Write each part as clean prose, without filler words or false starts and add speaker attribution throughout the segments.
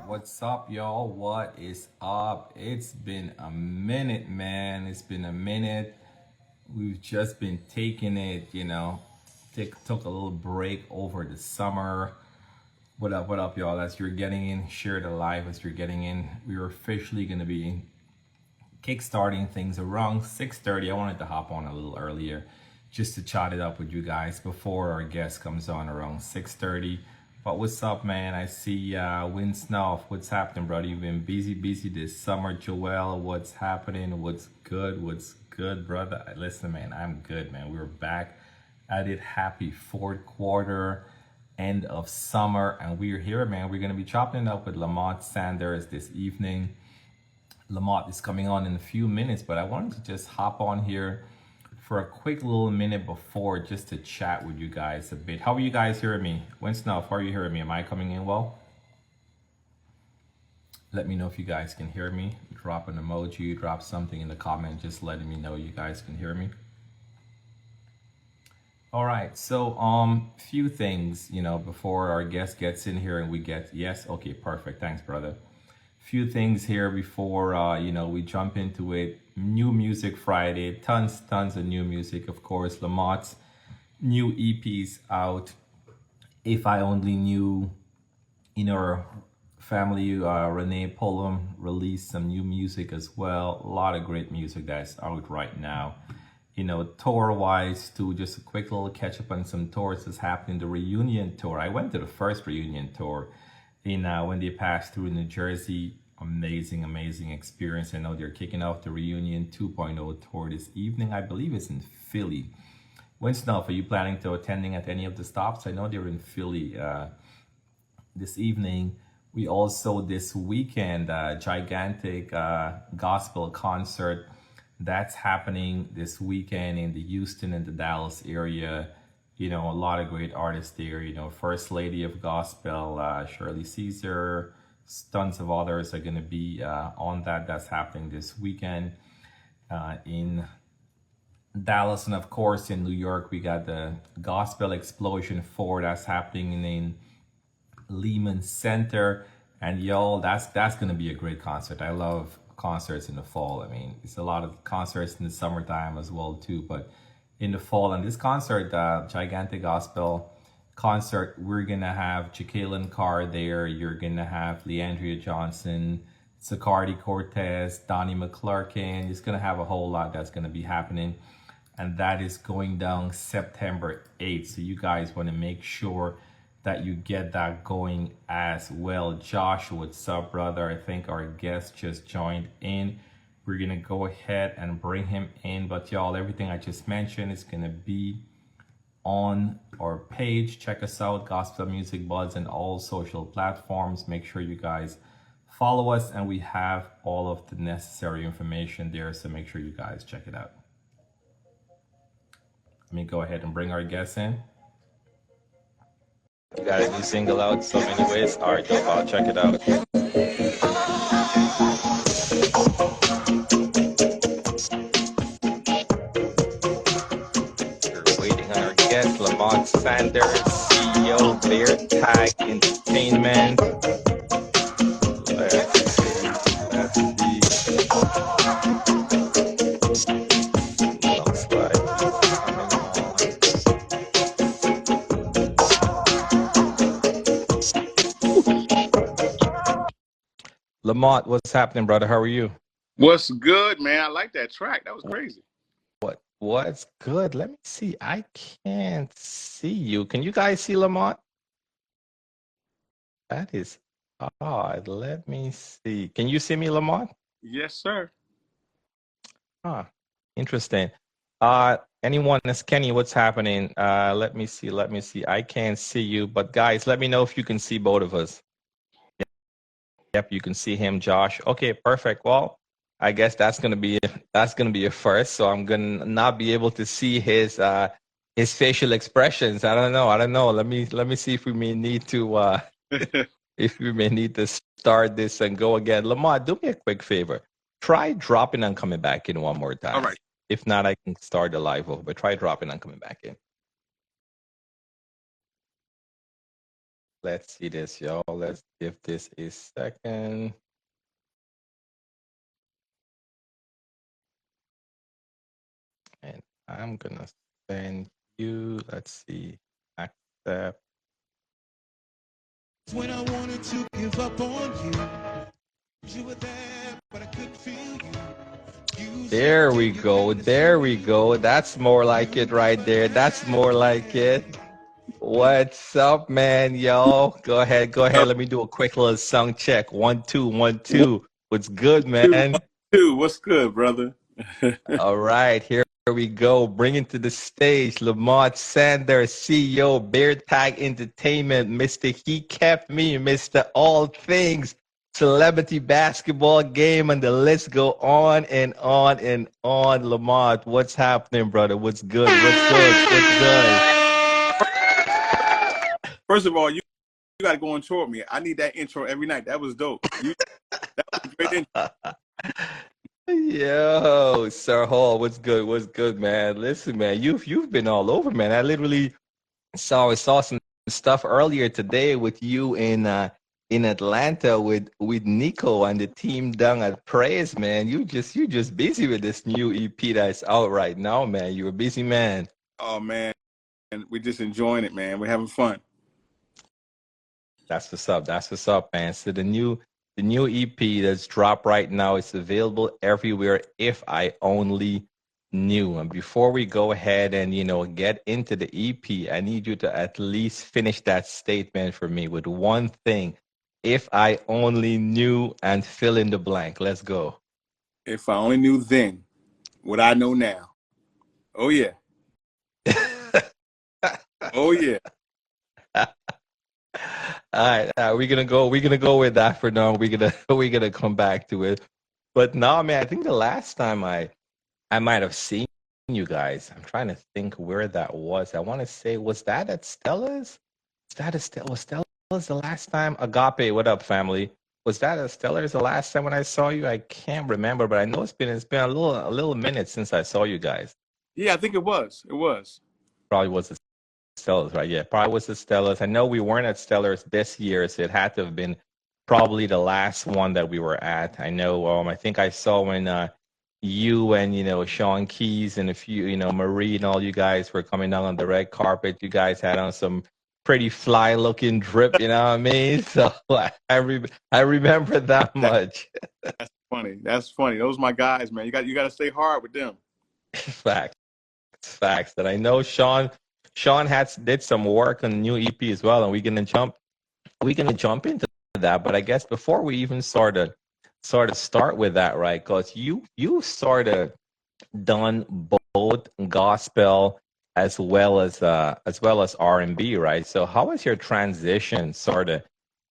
Speaker 1: What's up, y'all? What is up? It's been a minute, man. It's been a minute. We've just been taking it, took a little break over the summer. What up, y'all? As you're getting in, share the live as you're getting in. We're officially gonna be kickstarting things around 6:30. I wanted to hop on a little earlier just to chat it up with you guys before our guest comes on around 6:30. But what's up, man? I see Win Snuff. What's happening, brother? You've been busy this summer. Joel, what's happening? What's good? What's good, brother? Listen, man, I'm good, man. We're back at it. Happy fourth quarter, end of summer, and we're here, man. We're gonna be chopping it up with Lamont Sanders this evening. Lamont is coming on in a few minutes, but I wanted to just hop on here for a quick little minute before just to chat with you guys a bit. How are you guys hearing me? Winston, how are you hearing me? Am I coming in well? Let me know if you guys can hear me. Drop an emoji, drop something in the comment, just letting me know you guys can hear me. All right, so few things, before our guest gets in here and we get, yes, okay, perfect. Thanks, brother. Few things here before we jump into it. New Music Friday, tons of new music. Of course, Lamont's new EP's out. If I Only Knew, our family, Renee Pullum released some new music as well. A lot of great music that's out right now. Tour wise too, just a quick little catch up on some tours that's happening. The reunion tour. I went to the first reunion tour when they passed through New Jersey. Amazing experience. I know they're kicking off the reunion 2.0 tour this evening. I believe it's in Philly. Winston, are you planning to attending at any of the stops? I know they're in Philly this evening. We also this weekend gigantic gospel concert that's happening this weekend in the Houston and the Dallas area. A lot of great artists there. First Lady of Gospel, Shirley Caesar, tons of others are going to be on that. That's happening this weekend in Dallas. And of course, in New York, we got the Gospel Explosion 4 that's happening in Lehman Center. And y'all, that's going to be a great concert. I love concerts in the fall. I mean, it's a lot of concerts in the summertime as well too, but in the fall. And this concert, gigantic gospel concert, we're gonna have Jacqueline Carr there. You're gonna have Leandria Johnson, Zacardi Cortez, Donnie McClurkin. It's gonna have a whole lot that's gonna be happening, and that is going down September 8th. So you guys want to make sure that you get that going as well. Josh, what's up, brother? I think our guest just joined in. We're gonna go ahead and bring him in, but y'all, everything I just mentioned is gonna be on our page. Check us out, Gospel Music Buds, and all social platforms. Make sure you guys follow us, and we have all of the necessary information there, so make sure you guys check it out. Let me go ahead and bring our guests in. You got a new single out, So Many Ways. All right, dope. I'll check it out. We're waiting on our guest, Lamont Sanders, CEO of BearTag Entertainment. Let's see. Looks like he's coming on. Lamont, what's happening, brother? How are you?
Speaker 2: What's good, man? I like that track. That was crazy.
Speaker 1: What's good? Let me see. I can't see you. Can you guys see Lamont? That is odd. Let me see. Can you see me, Lamont?
Speaker 2: Yes, sir.
Speaker 1: Interesting. Anyone is Kenny, what's happening? Let me see. I can't see you, but guys, let me know if you can see both of us. Yep, you can see him, Josh. Okay, perfect. Well, I guess that's gonna be a first. So I'm gonna not be able to see his facial expressions. I don't know. Let me see if we may need to if we may need to start this and go again. Lamont, do me a quick favor. Try dropping and coming back in one more time.
Speaker 2: All right.
Speaker 1: If not, I can start the live over, but try dropping and coming back in. Let's see this, y'all. Let's give this a second. And I'm gonna send you, let's see, accept.
Speaker 3: When I wanted to give up on you were there, but I couldn't feel you.
Speaker 1: There we go. There we go. That's more like it right there. That's more like it. What's up, man? Yo, go ahead. Go ahead. Let me do a quick little sound check. 1, 2, 1,
Speaker 2: One,
Speaker 1: 2. What's good,
Speaker 2: two,
Speaker 1: man?
Speaker 2: 1, 2. What's good, brother?
Speaker 1: All right, here we go. Bringing to the stage Lamont Sanders, CEO of BearTag Entertainment, Mr. He Kept Me, Mr. All Things, Celebrity Basketball Game, and the list go on and on and on. Lamont, what's happening, brother? What's good? What's good? What's good?
Speaker 2: First of all, you got to go on tour with me. I need that intro every night. That was dope. That was a great intro.
Speaker 1: Yo, Sir Hall, what's good? What's good, man? Listen, man, you've been all over, man. I literally saw some stuff earlier today with you in Atlanta with Nico and the team down at Praise, man. You just busy with this new EP that's out right now, man. You're a busy man.
Speaker 2: Oh, man. And we're just enjoying it, man. We're having fun.
Speaker 1: That's what's up. That's what's up, man. So the new EP that's dropped right now is available everywhere. If I only knew. And before we go ahead and get into the EP, I need you to at least finish that statement for me with one thing. If I only knew, and fill in the blank. Let's go.
Speaker 2: If I only knew then what I know now. Oh, yeah. Oh, yeah.
Speaker 1: All right, we're gonna go with that for now. We're gonna come back to it. But no, man, I think the last time I might have seen you guys. I'm trying to think where that was. I want to say, was that at Stella's? Was Stella's the last time? Agape, what up, family? Was that at Stella's the last time when I saw you? I can't remember, but I know it's been a little minute since I saw you guys.
Speaker 2: Yeah, I think it was. It was.
Speaker 1: Probably was at Stella's, right? Yeah, probably was at Stella's. I know we weren't at Stella's this year, so it had to have been probably the last one that we were at. I know. I think I saw when you and Sean Keys and a few Marie and all you guys were coming down on the red carpet. You guys had on some pretty fly looking drip, you know what I mean? So I remember that much.
Speaker 2: That's funny. That's funny. Those are my guys, man. You got to stay hard with them.
Speaker 1: Facts, facts. That I know Sean did some work on the new EP as well, and we're gonna jump into that. But I guess before we even sort of start with that, right? Because you sort of done both gospel as well as R&B, right? So how has your transition sort of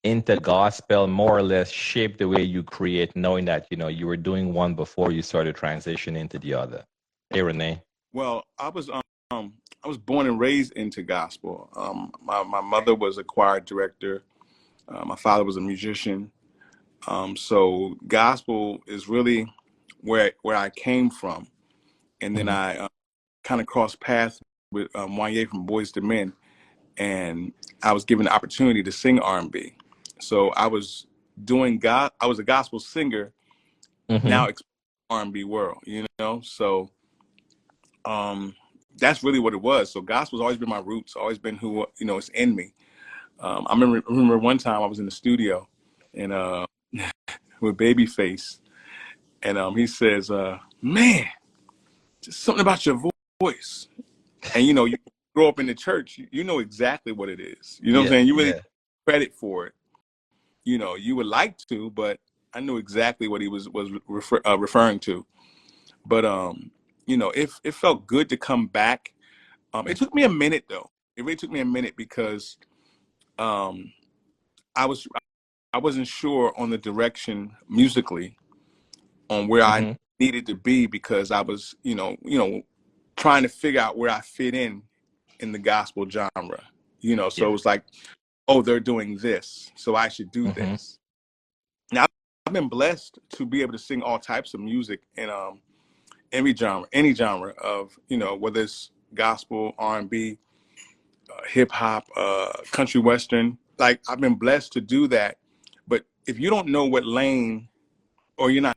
Speaker 1: into gospel more or less shaped the way you create, knowing that you were doing one before you started transition into the other? Hey, Renee.
Speaker 2: Well, I was born and raised into gospel. My mother was a choir director. My father was a musician. So gospel is really where I came from. And then
Speaker 1: Mhm.
Speaker 2: I kind of crossed paths with Wanye from Boys to Men, and I was given the opportunity to sing R&B. So I was I was a gospel singer, now
Speaker 1: Mhm.
Speaker 2: R&B world, So that's really what it was. So gospel's always been my roots, always been who it's in me. I remember one time I was in the studio and with Babyface, and he says, "Man, just something about your voice." And you grow up in the church, you know exactly what it is. You know what I'm
Speaker 1: Yeah,
Speaker 2: saying? You really
Speaker 1: yeah.
Speaker 2: take credit for it. You would like to, but I knew exactly what he was referring to. But it felt good to come back. It took me a minute though. It really took me a minute because um, I was I wasn't sure on the direction musically on where I
Speaker 1: Mhm.
Speaker 2: needed to be because I was trying to figure out where I fit in the gospel genre. So it
Speaker 1: Yeah.
Speaker 2: was like, oh, they're doing this, so I should do
Speaker 1: Mhm.
Speaker 2: this. Now I've been blessed to be able to sing all types of music in any genre of whether it's gospel, R&B, hip hop, country western. like I've been blessed to do that. But if you don't know what lane, or you're not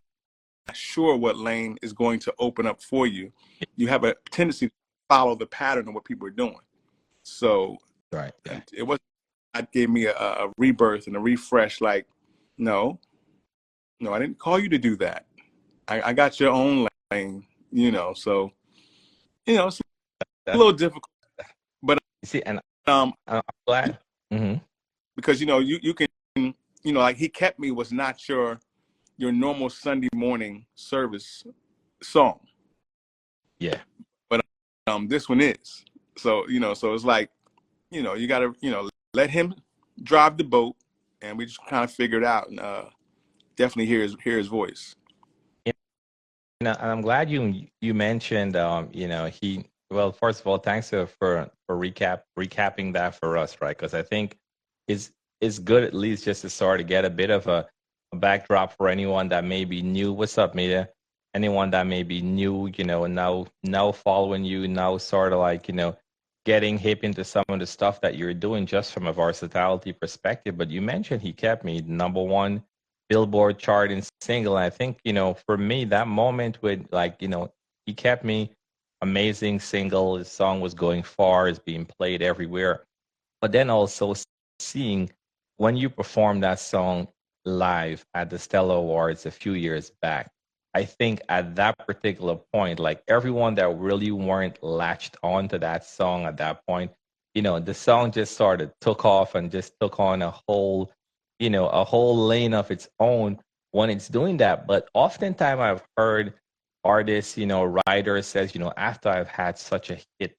Speaker 2: sure what lane is going to open up for you, you have a tendency to follow the pattern of what people are doing. So
Speaker 1: Right. Yeah.
Speaker 2: it was, it gave me a rebirth and a refresh. Like, no, I didn't call you to do that. I got your own lane, so, it's a little difficult, but,
Speaker 1: You see, and
Speaker 2: I'm
Speaker 1: glad. Mm-hmm.
Speaker 2: because, you can, like He Kept Me was not your normal Sunday morning service song.
Speaker 1: Yeah.
Speaker 2: But, this one is. So, so it's like, you got to, let Him drive the boat, and we just kind of figure it out, and definitely hear his voice.
Speaker 1: And I'm glad you mentioned well, first of all, thanks for recapping that for us, right? Because I think it's good at least just to start to get a bit of a backdrop for anyone that may be new. What's up, Media? Anyone that may be new, now following you, now sort of like, getting hip into some of the stuff that you're doing just from a versatility perspective. But you mentioned He Kept Me, #1 Billboard charting single. And I think, for me, that moment with like, He Kept Me, amazing single. His song was going far, is being played everywhere. But then also seeing when you performed that song live at the Stella Awards a few years back, I think at that particular point, like everyone that really weren't latched onto that song at that point, the song just sort of took off and just took on a whole lane of its own when it's doing that. But oftentimes I've heard artists, writers says, after I've had such a hit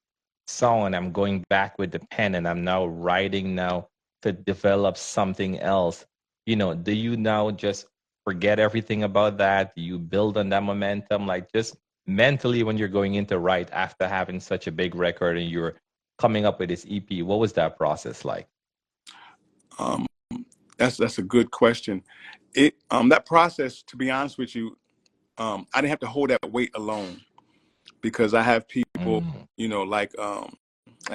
Speaker 1: song and I'm going back with the pen and I'm now writing now to develop something else, do you now just forget everything about that? Do you build on that momentum? Like just mentally when you're going into write after having such a big record and you're coming up with this EP, what was that process like?
Speaker 2: That's a good question. That process, to be honest with you, I didn't have to hold that weight alone, because I have people, like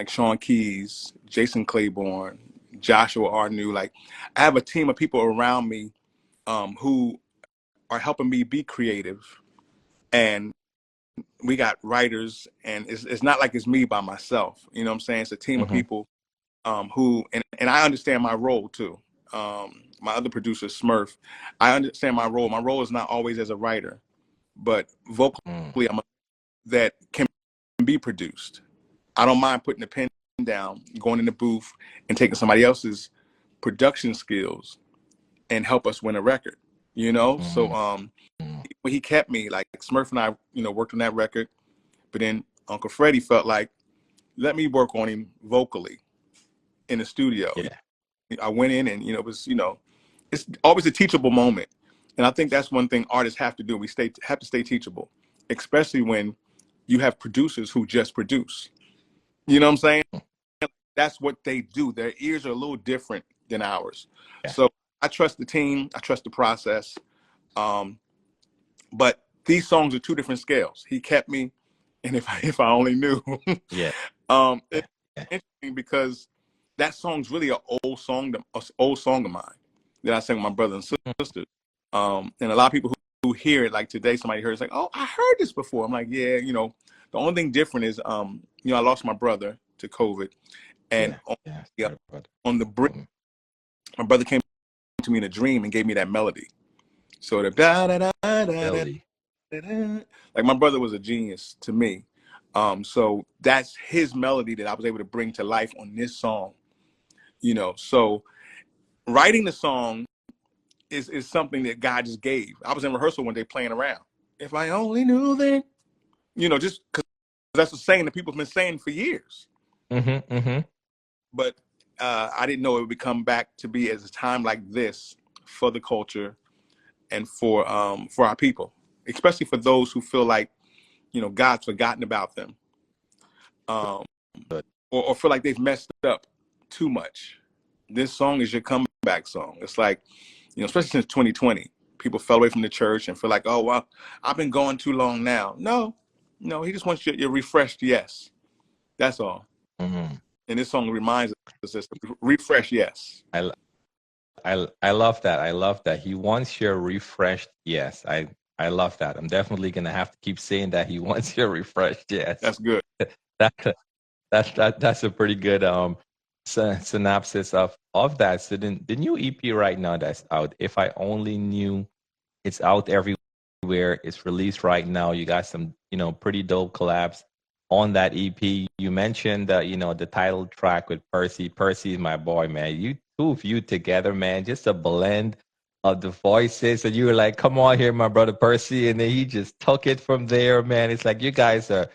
Speaker 2: Sean Keys, Jason Claiborne, Joshua Arnew. Like, I have a team of people around me who are helping me be creative, and we got writers, and it's not like it's me by myself. You know what I'm saying? It's a team of people who, and I understand my role too. My other producer, Smurf, I understand my role. My role is not always as a writer, but vocally, that can be produced. I don't mind putting the pen down, going in the booth, and taking somebody else's production skills and help us win a record. So when He Kept Me, like Smurf and I, worked on that record, but then Uncle Freddie felt like, let me work on him vocally in the studio.
Speaker 1: Yeah.
Speaker 2: I went in, and it was, it's always a teachable moment, and I think that's one thing artists have to do. We have to stay teachable, especially when you have producers who just produce. You know what I'm saying? That's what they do. Their ears are a little different than ours.
Speaker 1: Yeah.
Speaker 2: So I trust the team. I trust the process. But these songs are two different scales. He Kept Me, and if I only knew.
Speaker 1: Yeah.
Speaker 2: It's interesting because that song's really an old song of mine that I sang with my brother and sister. And a lot of people who hear it, like today, somebody heard it's like, oh, I heard this before. I'm like, yeah, the only thing different is, I lost my brother to COVID, and on the brink, my brother came to me in a dream and gave me that melody. So the melody, like my brother was a genius to me. So that's his melody that I was able to bring to life on this song. So writing the song is something that God just gave. I was in rehearsal one day playing around. If I only knew then, just because that's a saying that people have been saying for years. But I didn't know it would come back to be as a time like this for the culture and for our people, especially for those who feel like, God's forgotten about them, or feel like they've messed up too much. This song is your comeback song. It's like, especially since 2020, people fell away from the church and feel like, oh, well, I've been going too long now. No, He just wants your refreshed yes. That's all. And this song reminds us that refresh, yes.
Speaker 1: I love that. I love that. He wants your refreshed yes. I love that. I'm definitely gonna have to keep saying that. He wants your refreshed yes.
Speaker 2: That's good.
Speaker 1: That that's a pretty good synopsis of that. So then the new EP right now that's out. If I only knew, it's out everywhere. It's released right now. You got some pretty dope collabs on that EP. You mentioned the title track with Percy. Percy is my boy, man. You two of you together, man, just a blend of the voices. And you were like, come on here, my brother Percy. And then he just took it from there, man. It's like you guys are,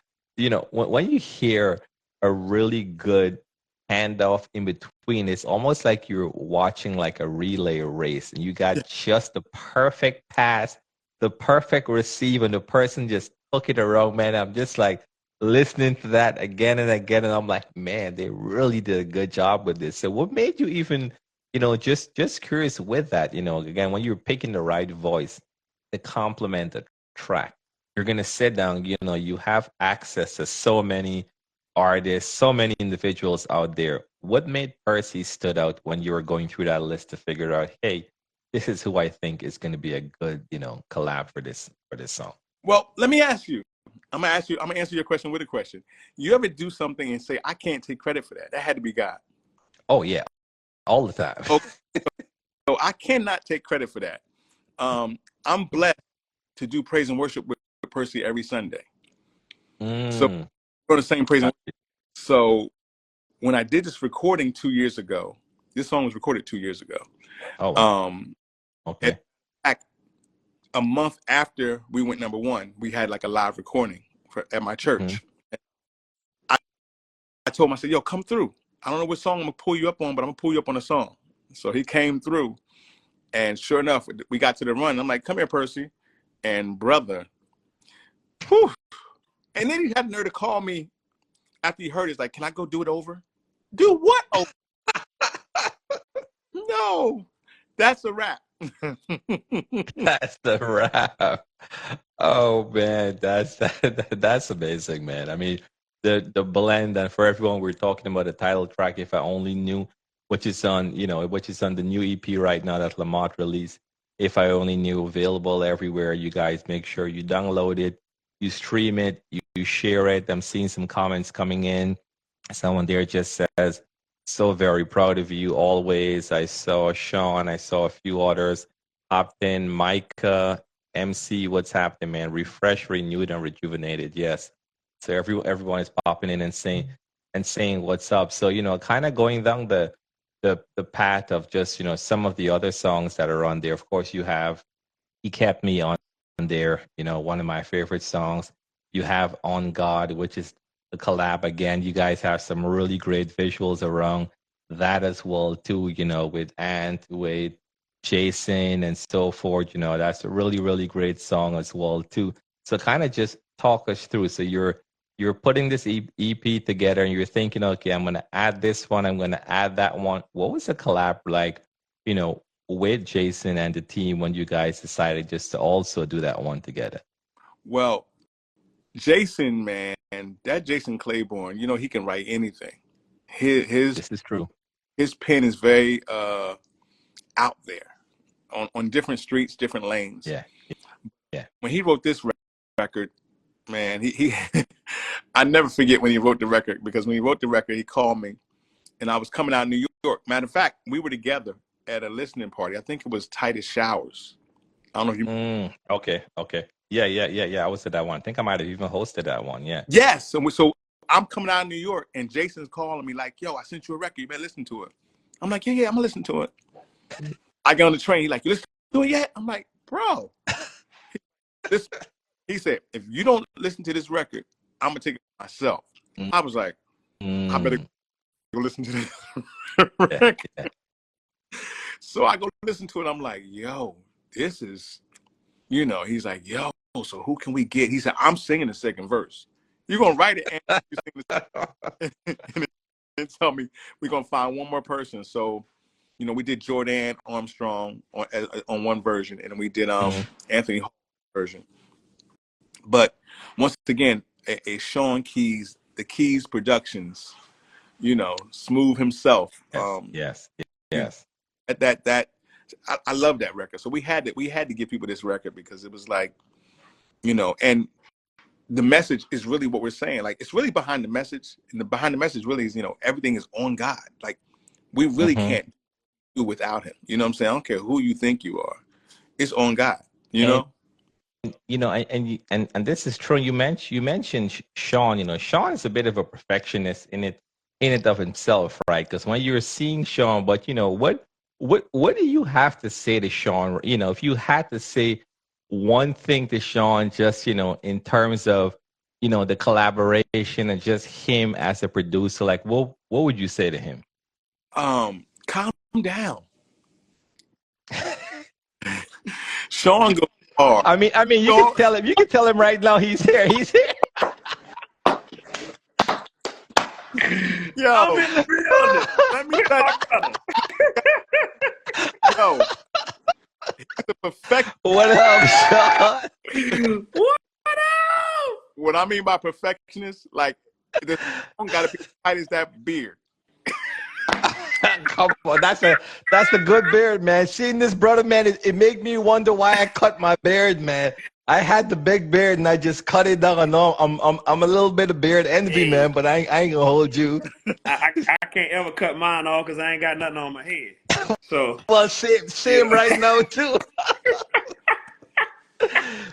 Speaker 1: when you hear a really good handoff in between, it's almost like you're watching like a relay race and you got just the perfect pass, the perfect receive, and the person just took it around, man. I'm just like listening to that again and again, and I'm like, man, they really did a good job with this. So what made you even, just curious with that, again, when you're picking the right voice to complement the track, you're gonna sit down, you have access to so many artists, so many individuals out there. What made Percy stood out when you were going through that list to figure out, hey, this is who I think is going to be a good, collab for this song?
Speaker 2: Well, let me ask you. I'm gonna answer your question with a question. You ever do something and say, I can't take credit for that? That had to be God.
Speaker 1: Oh yeah, all the time.
Speaker 2: Okay. So I cannot take credit for that. I'm blessed to do praise and worship with Percy every Sunday. So we're on the same praise and worship. So when I did this recording 2 years ago, this song was recorded 2 years ago.
Speaker 1: Oh, wow. Okay.
Speaker 2: A month after we went #1, we had like a live recording at my church. I told him, I said, yo, come through. I don't know what song I'm gonna pull you up on, but I'm gonna pull you up on a song. So he came through, and sure enough, we got to the run. I'm like, come here, Percy. And brother, whew. And then he had the nerve to call me after he heard it. He's like, can I go do it over? Do what over? No, that's a wrap.
Speaker 1: That's the wrap. Oh man, that's amazing, man. I mean, the blend, and for everyone, we're talking about the title track, If I Only Knew, which is on the new EP right now that Lamont released. If I Only Knew, available everywhere. You guys make sure you download it, you stream it, you share it. I'm seeing some comments coming in. Someone there just says, so very proud of you always. I saw Sean, I saw a few others. Optin, Micah, MC, what's happening, man? Refresh, renewed, and rejuvenated. Yes. So everyone is popping in and saying what's up. So, kind of going down the path of just, some of the other songs that are on there. Of course, you have He Kept Me on there, one of my favorite songs. You have On God, which is the collab again. You guys have some really great visuals around that as well too, with Ant, with Jason and so forth. That's a really, really great song as well too. So kind of just talk us through. So you're putting this EP together and you're thinking, okay, I'm gonna add this one, I'm gonna add that one. What was the collab like, with Jason and the team when you guys decided just to also do that one together?
Speaker 2: Well, Jason, man, that Jason Claiborne, he can write anything.
Speaker 1: This is true.
Speaker 2: His pen is very out there on different streets, different lanes.
Speaker 1: Yeah.
Speaker 2: When he wrote this record, man, he I never forget when he wrote the record, because when he wrote the record, he called me, and I was coming out of New York. Matter of fact, we were together at a listening party. I think it was Titus Showers. I don't know if you.
Speaker 1: Okay. Yeah. I was at that one. I think I might have even hosted that one. Yeah.
Speaker 2: Yes. So I'm coming out of New York, and Jason's calling me like, yo, I sent you a record. You better listen to it. I'm like, yeah, I'm going to listen to it. I get on the train. He's like, you listen to it yet? I'm like, bro. He said, if you don't listen to this record, I'm going to take it myself. I was like, I better go listen to this record. Yeah. So I go listen to it. I'm like, yo, this is, he's like, yo, so who can we get? He said, I'm singing the second verse. You're going to write it and you sing the and tell me we're going to find one more person. So, we did Jordan Armstrong on one version, and we did Anthony Hall version. But once again, a Sean Keys, the Keys Productions Smooth himself.
Speaker 1: Yes.
Speaker 2: You know,
Speaker 1: Yes.
Speaker 2: that I love that record. So we had to give people this record because it was like, and the message is really what we're saying. Like, it's really behind the message, and the behind the message really is, everything is on God. Like, we really
Speaker 1: Mm-hmm.
Speaker 2: can't do without him. You know what I'm saying? I don't care who you think you are. It's on God,
Speaker 1: And and this is true. You mentioned Sean. Sean is a bit of a perfectionist in it of himself, right? Because when you're seeing Sean, but what do you have to say to Sean? If you had to say one thing to Sean, just in terms of the collaboration and just him as a producer, like what would you say to him?
Speaker 2: Calm down. Sean goes hard.
Speaker 1: I mean, you can
Speaker 2: Sean,
Speaker 1: tell him. You can tell him right now. He's here. He's here.
Speaker 2: yo,
Speaker 4: I'm in the building.
Speaker 2: let me tell you, yo, he's a perfect.
Speaker 1: What up, Sean?
Speaker 4: What up?
Speaker 2: What I mean by perfectionist, like, the song gotta be as tight as that beard.
Speaker 1: Come on, that's a good beard, man. Seeing this brother, man, it made me wonder why I cut my beard, man. I had the big beard and I just cut it down. I know I'm a little bit of beard envy,
Speaker 4: Hey,
Speaker 1: man, but I ain't gonna hold you.
Speaker 4: I can't ever cut mine off because I ain't got nothing on my head. So
Speaker 1: Well, same right now too.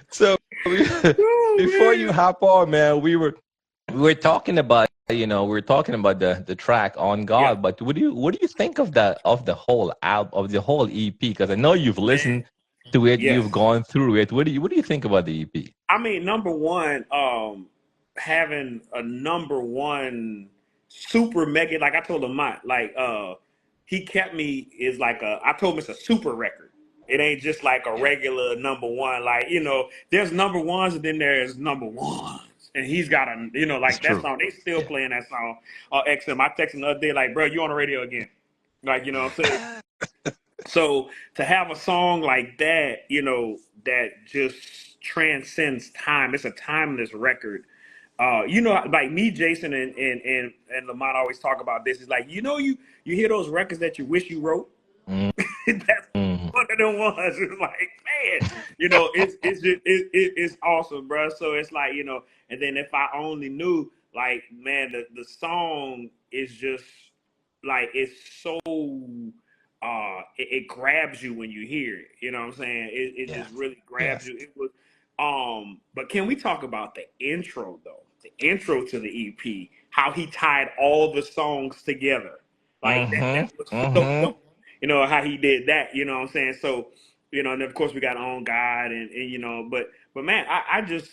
Speaker 1: So before you
Speaker 4: man.
Speaker 1: hop on, man, we were talking about the track On
Speaker 4: Yeah,
Speaker 1: God, but what do you think of the whole album, of the whole EP? Because I know you've
Speaker 4: man.
Speaker 1: listened to it,
Speaker 4: Yes.
Speaker 1: you've gone through it. What do you think about the EP?
Speaker 4: I mean, number one, having a number one super mega, like I told Lamont, like he kept me is like I told him it's a super record. It ain't just like a
Speaker 1: Yeah,
Speaker 4: regular number one. Like, there's number ones and then there's number ones. And he's got
Speaker 1: it's
Speaker 4: like that
Speaker 1: true.
Speaker 4: song, they still
Speaker 1: Yeah.
Speaker 4: playing that song. XM. I texted him the other day, like, bro, you on the radio again. Like, what I'm saying? So to have a song like that, that just transcends time. It's a timeless record. Like me, Jason, and Lamont always talk about this. It's like, you hear those records that you wish you wrote. That's
Speaker 1: Mm-hmm.
Speaker 4: one of them ones. It's like, man, it's awesome, bro. So it's like, and then if I only knew, like, man, the song is just like, it's so it grabs you when you hear it. You know what I'm saying? It
Speaker 1: Yeah.
Speaker 4: just really grabs
Speaker 1: Yes.
Speaker 4: you. It was but can we talk about the intro though? The intro to the EP, how he tied all the songs together. Like that was
Speaker 1: Mm-hmm.
Speaker 4: so
Speaker 1: Mm-hmm.
Speaker 4: dope. How he did that, you know what I'm saying? So, and then of course we got On God and but man, I just,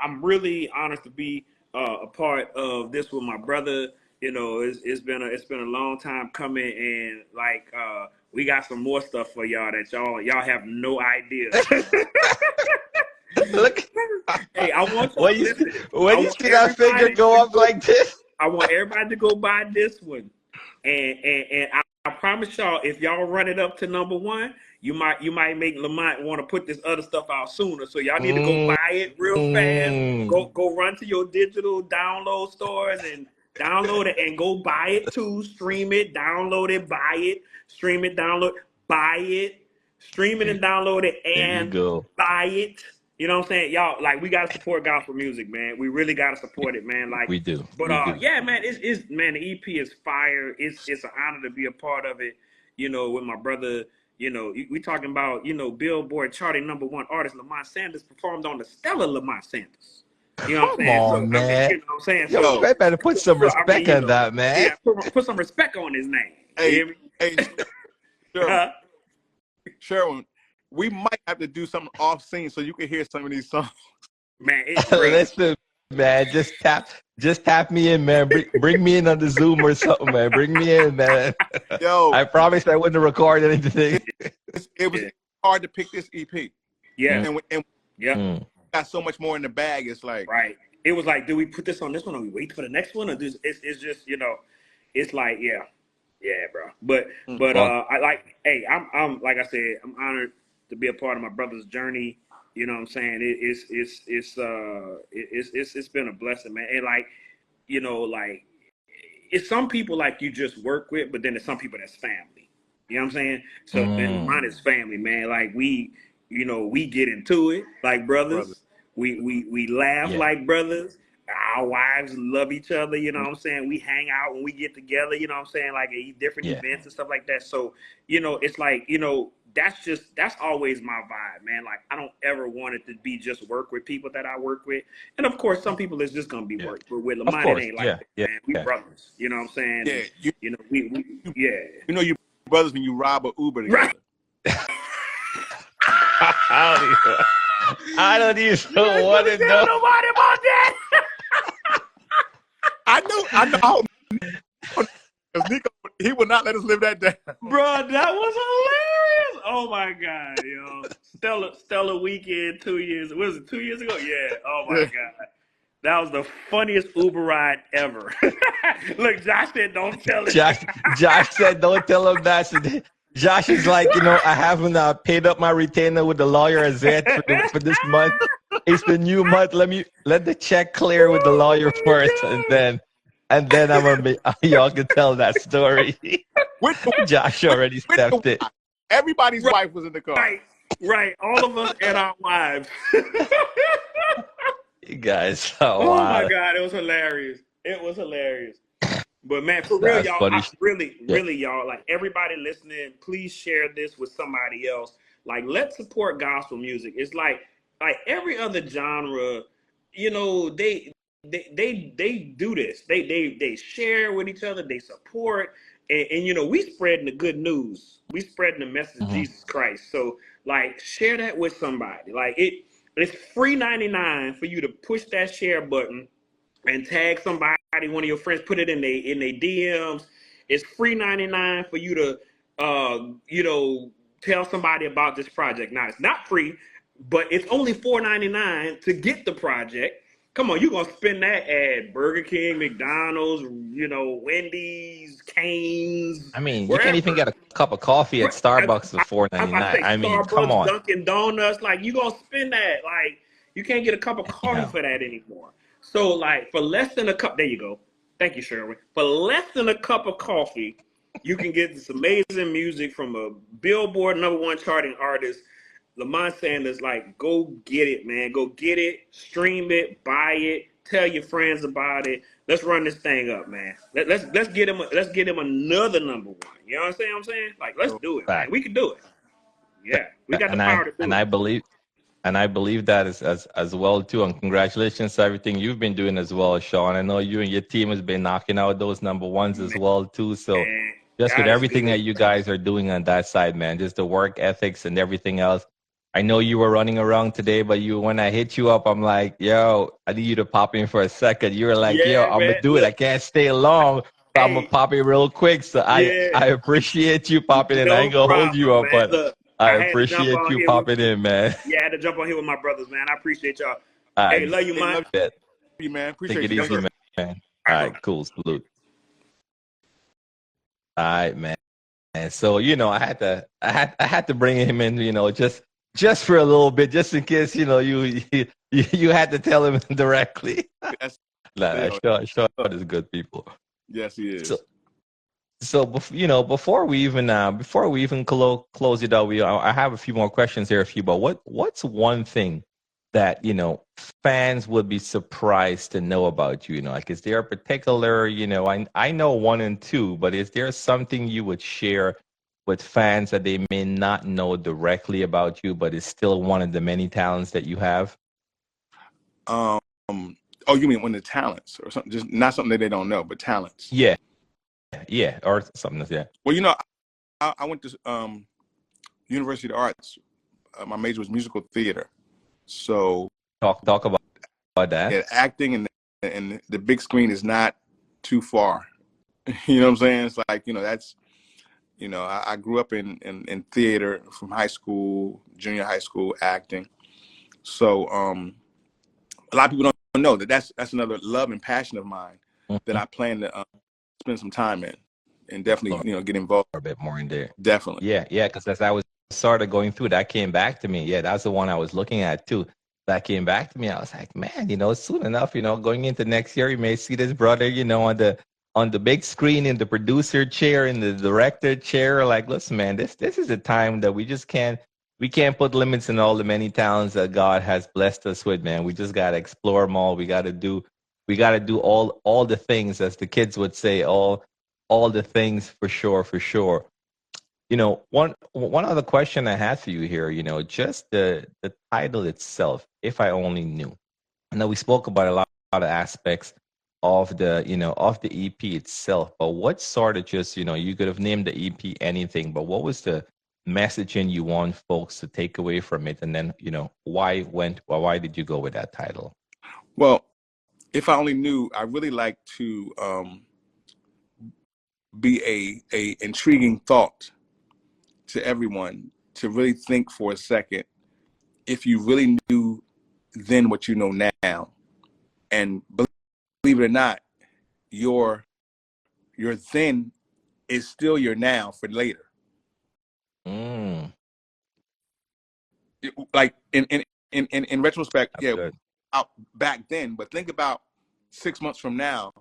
Speaker 4: I'm really honored to be a part of this with my brother. It's been a long time coming, and like we got some more stuff for y'all that y'all have no idea.
Speaker 1: Look,
Speaker 4: Hey, I want y'all
Speaker 1: when you
Speaker 4: listen. I
Speaker 1: when you
Speaker 4: want
Speaker 1: see that figure
Speaker 4: everybody
Speaker 1: go
Speaker 4: to
Speaker 1: up
Speaker 4: go.
Speaker 1: like this.
Speaker 4: I want everybody to go buy this one, and I promise y'all, if y'all run it up to number one, you might make Lamont want to put this other stuff out sooner. So y'all need to go buy it real fast.
Speaker 1: Mm-hmm.
Speaker 4: Go run to your digital download stores and download it, and go buy it too. Stream it, download it, buy it, stream it, download, buy it, stream it and download it,
Speaker 1: There you
Speaker 4: and
Speaker 1: go.
Speaker 4: buy it. You know what I'm saying? Y'all, like, we gotta support gospel music, man. We really gotta support it, man. Like,
Speaker 1: We do.
Speaker 4: but
Speaker 1: We do.
Speaker 4: yeah, man, it's man, the EP is fire. It's an honor to be a part of it, with my brother. We talking about, Billboard charting number one artist Lamont Sanders performed on the stellar Lamont Sanders. You know what I'm
Speaker 1: Come
Speaker 4: saying? So
Speaker 1: on,
Speaker 4: I mean,
Speaker 1: man.
Speaker 4: you know what I'm saying?
Speaker 1: Yo,
Speaker 4: So
Speaker 2: Yo,
Speaker 1: I better put some
Speaker 4: I mean,
Speaker 1: respect on that,
Speaker 4: yeah,
Speaker 1: man.
Speaker 4: put some respect on his name. You
Speaker 2: hey,
Speaker 4: hear me?
Speaker 2: hey, Sherwin, we might have to do something off scene so you can hear some of these songs.
Speaker 4: Man, bruh.
Speaker 1: Listen, man, just tap me in, man. Bring me in on the Zoom or something, man. Bring me in, man.
Speaker 2: Yo,
Speaker 1: I promise I wouldn't record anything.
Speaker 2: it was
Speaker 4: Yeah.
Speaker 2: hard to pick this EP,
Speaker 4: Yeah.
Speaker 2: and
Speaker 4: Yeah.
Speaker 1: Mm.
Speaker 2: got so much more in the bag. It's like,
Speaker 4: Right. It was like, do we put this on this one, or we wait for the next one, or this? It's just, it's like, yeah, bro. But
Speaker 1: Well,
Speaker 4: I like, hey, I'm like I said, I'm honored to be a part of my brother's journey. You know what I'm saying? It's been a blessing, man. And like, like it's some people like you just work with, but then there's some people that's family. You know what I'm saying? So and
Speaker 1: Mm,
Speaker 4: mine is family, man. Like we get into it like
Speaker 2: brother.
Speaker 4: brothers. We laugh
Speaker 1: yeah,
Speaker 4: like brothers. Our wives love each other, you know what I'm saying? We hang out when we get together, you know what I'm saying? Like at different
Speaker 1: yeah,
Speaker 4: events and stuff like that. So, it's like, that's always my vibe, man. Like I don't ever want it to be just work with people that I work with. And of course, some people it's just gonna be
Speaker 1: yeah.
Speaker 4: work. But with
Speaker 1: Of
Speaker 4: Lamont, it
Speaker 1: course,
Speaker 4: ain't like
Speaker 1: yeah,
Speaker 4: that,
Speaker 1: yeah,
Speaker 4: man. We
Speaker 1: yeah.
Speaker 4: brothers, you know what I'm saying?
Speaker 2: Yeah,
Speaker 4: And we
Speaker 2: you
Speaker 4: yeah.
Speaker 2: you know you brothers when you rob a Uber
Speaker 4: Right.
Speaker 2: together.
Speaker 1: I don't even
Speaker 4: You ain't
Speaker 1: want
Speaker 4: supposed
Speaker 1: to
Speaker 4: to tell
Speaker 1: know.
Speaker 4: nobody about that.
Speaker 2: I know how because Nico, he will not let us live that down.
Speaker 4: Bro, that was hilarious. Oh my God, Stella weekend 2 years. Was it 2 years ago? Yeah. Oh my
Speaker 2: Yeah.
Speaker 4: God. That was the funniest Uber ride ever. Look, Josh said, don't tell it.
Speaker 1: Josh said, don't tell him that. So Josh is like, I haven't paid up my retainer with the lawyer as yet for this month. It's the new month. Let the check clear with the
Speaker 4: Oh
Speaker 1: lawyer
Speaker 4: my
Speaker 1: first, and
Speaker 4: God.
Speaker 1: then I'm gonna be y'all can tell that story.
Speaker 2: With the
Speaker 1: Josh already
Speaker 2: with the
Speaker 1: stepped it.
Speaker 2: wife. Everybody's
Speaker 4: Right,
Speaker 2: wife was in the car.
Speaker 4: right. All of us and our wives.
Speaker 1: You guys, oh
Speaker 4: Oh my
Speaker 1: wow,
Speaker 4: God, it was hilarious. It was hilarious. But man, for real,
Speaker 1: that's
Speaker 4: y'all,
Speaker 1: funny. Yeah.
Speaker 4: really, y'all, like everybody listening, please share this with somebody else. Like, let's support gospel music. It's like every other genre, they do this. They share with each other. They support, and we spreading the good news. We spreading the message of
Speaker 1: Mhm.
Speaker 4: Jesus Christ. So like, share that with somebody. Like it's free 99 for you to push that share button and tag somebody, one of your friends, put it in their DMs. It's free 99 for you to tell somebody about this project. Now it's not free, but it's only $4.99 to get the project. Come on, you're gonna spend that at Burger King, McDonald's, Wendy's, Cane's,
Speaker 1: I mean, you can't even
Speaker 4: wherever.
Speaker 1: get a cup of coffee at
Speaker 4: Right.
Speaker 1: Starbucks for four
Speaker 4: I
Speaker 1: ninety
Speaker 4: about to
Speaker 1: nine.
Speaker 4: say
Speaker 1: I mean, come
Speaker 4: Starbucks,
Speaker 1: on.
Speaker 4: Dunkin' Donuts, like you gonna spend that. Like you can't get a cup of coffee
Speaker 1: Yeah.
Speaker 4: for that anymore. So like for less than a cup, there you go. Thank you, Sherwin. For less than a cup of coffee, you can get this amazing music from a Billboard #1 charting artist, Lamont Sanders. Like, go get it, man. Go get it, stream it, buy it, tell your friends about it. Let's run this thing up, man. Let's get him another #1. You know what I'm saying? Like, let's
Speaker 2: So
Speaker 4: do it, man.
Speaker 1: Fact.
Speaker 4: We can do it. Yeah, we got the
Speaker 1: And
Speaker 4: power to do it.
Speaker 1: I believe that as well too. And congratulations to everything you've been doing as well, Sean. I know you and your team has been knocking out those #1s as well too. So
Speaker 4: Man,
Speaker 1: just with
Speaker 4: God is
Speaker 1: everything
Speaker 4: good.
Speaker 1: that you guys are doing on that side, man, just the work ethics and everything else. I know you were running around today, but when I hit you up, I'm like, yo, I need you to pop in for a second. You were like, yo,
Speaker 4: Yeah,
Speaker 1: I'm gonna
Speaker 4: man.
Speaker 1: do it. I
Speaker 4: Look,
Speaker 1: can't stay long, but I'm gonna
Speaker 4: hey,
Speaker 1: pop in real quick. So
Speaker 4: yeah,
Speaker 1: I appreciate you popping in. I
Speaker 4: no
Speaker 1: ain't gonna hold you
Speaker 4: problem,
Speaker 1: up,
Speaker 4: man.
Speaker 1: but
Speaker 4: Look,
Speaker 1: I
Speaker 4: I had to jump
Speaker 1: appreciate
Speaker 4: on
Speaker 1: you
Speaker 4: here with
Speaker 1: popping in, man.
Speaker 4: yeah, I had to jump on here with my brothers, man. I appreciate y'all. Hey,
Speaker 1: I
Speaker 4: love you,
Speaker 2: hey,
Speaker 4: man.
Speaker 2: love
Speaker 1: bet.
Speaker 2: you, man.
Speaker 1: Take
Speaker 2: Appreciate
Speaker 1: it
Speaker 2: you.
Speaker 4: Yes,
Speaker 1: easy,
Speaker 4: sir.
Speaker 1: man.
Speaker 4: All
Speaker 1: All
Speaker 4: right, bro.
Speaker 1: right, cool. Salute. All right, man. And so, I had to bring him in, just for a little bit, just in case, you had to tell him directly.
Speaker 2: That's
Speaker 1: Nah,
Speaker 2: still.
Speaker 1: Sean is good people.
Speaker 2: Yes, he
Speaker 1: So,
Speaker 2: is.
Speaker 1: before we even close it out, I have a few more questions here for you. But what's one thing that fans would be surprised to know about you? Like, is there a particular, I know one and two, but is there something you would share with fans that they may not know directly about you, but is still one of the many talents that you have?
Speaker 2: Um. Oh, you mean when the talents or something? Just not something that they don't know, but talents.
Speaker 1: Yeah, yeah, or something that's yeah.
Speaker 2: Well, I went to University of the Arts. My major was musical theater. So
Speaker 1: Talk about that.
Speaker 2: yeah, acting and the big screen is not too far. You know what I'm saying? It's like, that's, I grew up in theater from high school, junior high school, acting. So a lot of people don't know that that's another love and passion of mine that
Speaker 1: Mhm.
Speaker 2: I plan to spend some time in and definitely,
Speaker 1: Explore
Speaker 2: get involved.
Speaker 1: a bit more in there.
Speaker 2: Definitely.
Speaker 1: Yeah, because as I was sort of going through, that came back to me. Yeah, that's the one I was looking at too. That came back to me. I was like, man, soon enough, going into next year, you may see this brother, on on the big screen, in the producer chair, in the director chair. Like, listen, man, this is a time that we can't put limits in all the many talents that God has blessed us with, man. We just gotta explore them all. We gotta do all the things, as the kids would say, all the things, for sure, for sure. One other question I had for you here, just the title itself, If I Only Knew. I know we spoke about a lot of aspects of the EP itself, but what sort of, just, you could have named the EP anything, but what was the messaging you want folks to take away from it? And then, why did you go with that title?
Speaker 2: Well, if I only knew, I really like to be a intriguing thought to everyone, to really think for a second. If you really knew then what you know now, and believe it or not, your then is still your now for later.
Speaker 1: Mm,
Speaker 2: Like in retrospect,
Speaker 1: that's
Speaker 2: yeah,
Speaker 1: good.
Speaker 2: out back then, but think about 6 months from now,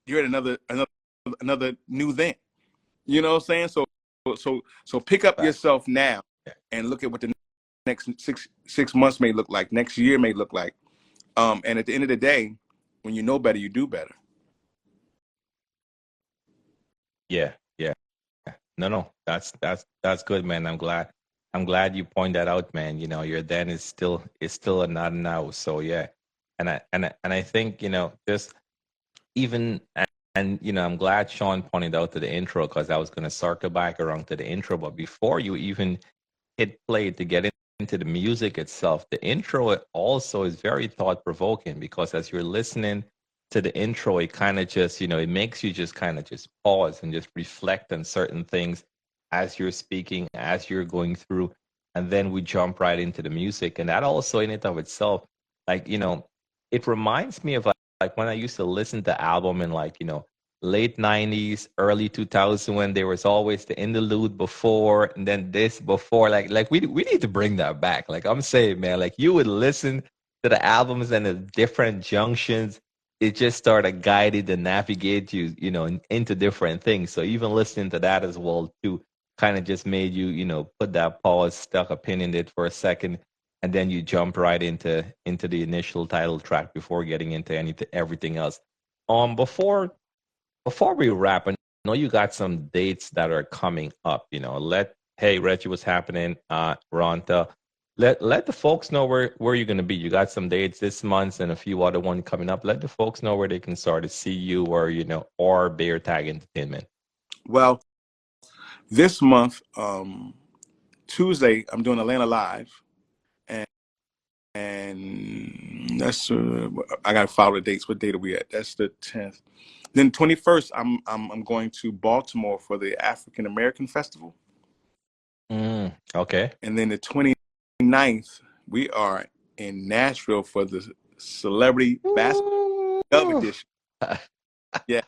Speaker 2: you're at another new then. You know what I'm saying? So pick up
Speaker 1: Fact.
Speaker 2: yourself now
Speaker 1: Yeah.
Speaker 2: and look at what the next six months may look like, next year may look like. And at the end of the day, when you know better, you do better.
Speaker 1: Yeah, yeah. No, that's good, man. I'm glad you point that out, man. Your then is still a not now. So yeah. And I think, just even, and I'm glad Sean pointed out to the intro, because I was going to circle back around to the intro, but before you even hit play to get into the music itself, the intro also is very thought provoking, because as you're listening to the intro, it kind of just, it makes you just kind of just pause and just reflect on certain things as you're speaking, as you're going through, and then we jump right into the music. And that also in it of itself, like, it reminds me of like when I used to listen to album in, like, late 90s, early 2000, when there was always the interlude before and then this before. Like we need to bring that back. Like, I'm saying, man, like, you would listen to the albums and the different junctions. It just started guided and navigate you, into different things. So even listening to that as well too kind of just made you, put that pause, stuck a pin in it for a second, and then you jump right into the initial title track before getting into everything else. Before we wrap, I know you got some dates that are coming up. Hey, Reggie, what's happening? Ronta, let the folks know where you're gonna be. You got some dates this month and a few other ones coming up. Let the folks know where they can start to see you, or BearTag Entertainment.
Speaker 2: Well, this month, Tuesday, I'm doing Atlanta Live, and that's I gotta follow the dates. What date are we at? That's the 10th. Then 21st, I'm going to Baltimore for the African American Festival,
Speaker 1: Okay.
Speaker 2: and then the 29th, we are in Nashville for the Celebrity Basketball Dub
Speaker 1: Woo!
Speaker 2: Edition. Yeah.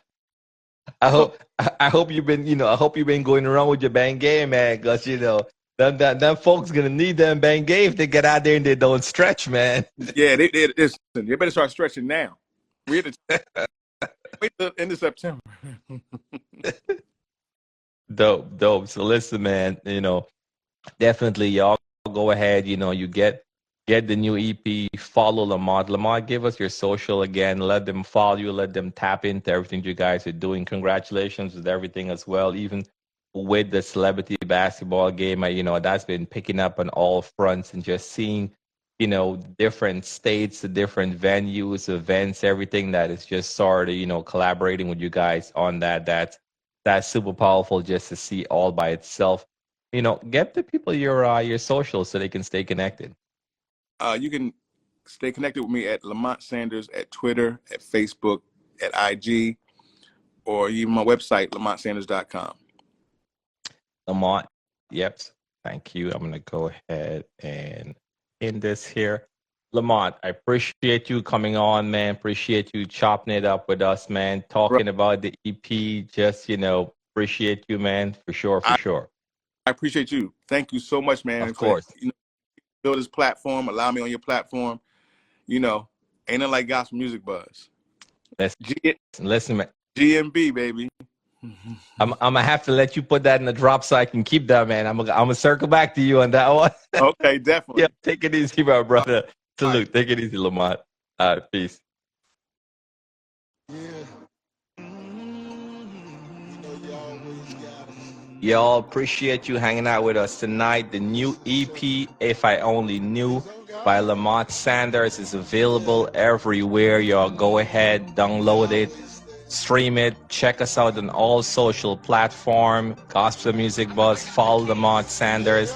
Speaker 2: So
Speaker 1: I hope you've been, I hope you've been going around with your bang game, man, because them folks gonna need them bang game if they get out there and they don't stretch, man.
Speaker 2: yeah, listen, you better start stretching now. We're wait till the end of September.
Speaker 1: Dope. So listen, man, definitely y'all go ahead, you get the new EP, follow Lamont. Lamont, give us your social again. Let them follow you, let them tap into everything you guys are doing. Congratulations with everything as well, even with the celebrity basketball game. That's been picking up on all fronts, and just seeing, different states, the different venues, events, everything that is just sort of, collaborating with you guys on that. That's super powerful just to see all by itself. Get the people your socials so they can stay connected.
Speaker 2: You can stay connected with me at Lamont Sanders at Twitter, at Facebook, at IG, or even my website, lamontsanders.com.
Speaker 1: Lamont, yep. Thank you. I'm gonna go ahead and end this here. Lamont, I appreciate you coming on, man. Appreciate you chopping it up with us, man.
Speaker 2: Bro,
Speaker 1: Talking about the EP. Just, appreciate you, man. For sure, for
Speaker 2: I,
Speaker 1: sure.
Speaker 2: I appreciate you. Tk you so much, man,
Speaker 1: Of
Speaker 2: for
Speaker 1: course.
Speaker 2: build this platform, allow me on your platform. Ain't nothing like gospel music buzz.
Speaker 1: Listen,
Speaker 2: G-
Speaker 1: listen, man.
Speaker 2: GMB, baby.
Speaker 1: I'm gonna have to let you put that in the drop so I can keep that, man. I'm gonna circle back to you on that one.
Speaker 2: Okay, definitely.
Speaker 1: Yeah, take it easy, my brother. Salute.
Speaker 2: Right.
Speaker 1: Take it easy, Lamont. Peace. Y'all, appreciate you hanging out with us tonight. The new EP, If I Only Knew, by Lamont Sanders is available everywhere. Y'all go ahead, download it, stream it, check us out on all social platforms. Gospel Music Buzz, follow Lamont Sanders.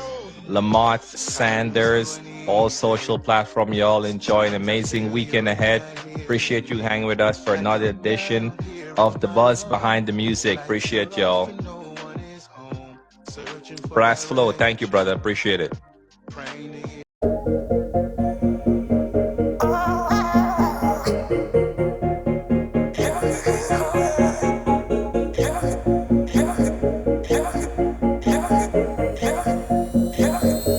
Speaker 1: Lamont Sanders, all social platform. Y'all enjoy an amazing weekend ahead. Appreciate you hanging with us for another edition of The Buzz Behind the Music. Appreciate y'all. Brass Flow, thank you, brother. Appreciate it.